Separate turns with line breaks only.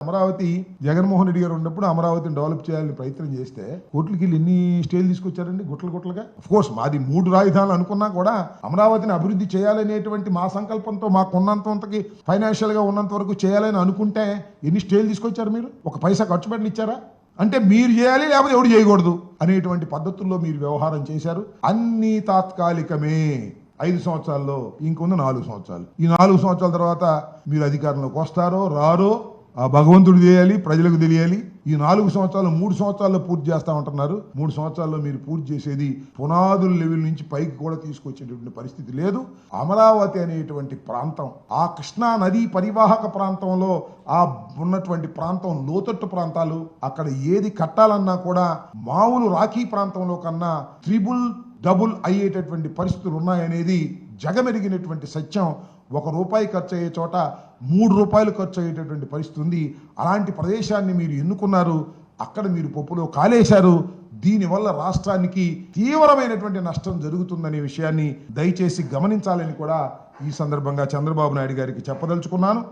అమరావతి జగన్మోహన్ రెడ్డి గారు ఉన్నప్పుడు అమరావతిని డెవలప్ చేయాలని ప్రయత్నం చేస్తే కోట్లకి ఎన్ని స్టేలు తీసుకొచ్చారండి గుట్లుగా. కోర్స్ మాది 3 రాజధానులు అనుకున్నా కూడా అమరావతిని అభివృద్ధి చేయాలనేటువంటి మా సంకల్పంతో మాకున్నంతకి ఫైనాన్షియల్ గా ఉన్నంత వరకు చేయాలని అనుకుంటే ఎన్ని స్టేలు తీసుకొచ్చారు? మీరు ఒక పైసా ఖర్చు పెట్టిన ఇచ్చారా? అంటే మీరు చేయాలి లేకపోతే ఎవడు చేయకూడదు అనేటువంటి పద్ధతుల్లో మీరు వ్యవహారం చేశారు. అన్ని తాత్కాలికమే. 5 సంవత్సరాల్లో ఇంకొంది 4 సంవత్సరాలు. ఈ 4 సంవత్సరాల తర్వాత మీరు అధికారంలోకి వస్తారో రారో ఆ భగవంతుడు చేయాలి, ప్రజలకు తెలియాలి. ఈ 4 సంవత్సరాలు 3 సంవత్సరాల్లో పూర్తి చేస్తామంటున్నారు. 3 సంవత్సరాల్లో మీరు పూర్తి చేసేది పునాదుల లెవెల్ నుంచి పైకి కూడా తీసుకొచ్చేటువంటి పరిస్థితి లేదు. అమరావతి అనేటువంటి ప్రాంతం, ఆ కృష్ణా నదీ పరివాహక ప్రాంతంలో ఆ ఉన్నటువంటి ప్రాంతం లోతట్టు ప్రాంతాలు, అక్కడ ఏది కట్టాలన్నా కూడా మామూలు రాఖీ ప్రాంతంలో కన్నా డబుల్ అయ్యేటటువంటి పరిస్థితులు ఉన్నాయనేది జగమెరిగినటువంటి సత్యం. ₹1 ఖర్చు అయ్యే చోట ₹3 ఖర్చు అయ్యేటటువంటి పరిస్థితి ఉంది. అలాంటి ప్రదేశాన్ని మీరు ఎన్నుకున్నారు, అక్కడ మీరు పప్పులో కాలేశారు. దీనివల్ల రాష్ట్రానికి తీవ్రమైనటువంటి నష్టం జరుగుతుందనే విషయాన్ని దయచేసి గమనించాలని కూడా ఈ సందర్భంగా చంద్రబాబు నాయుడు గారికి చెప్పదలుచుకున్నాను.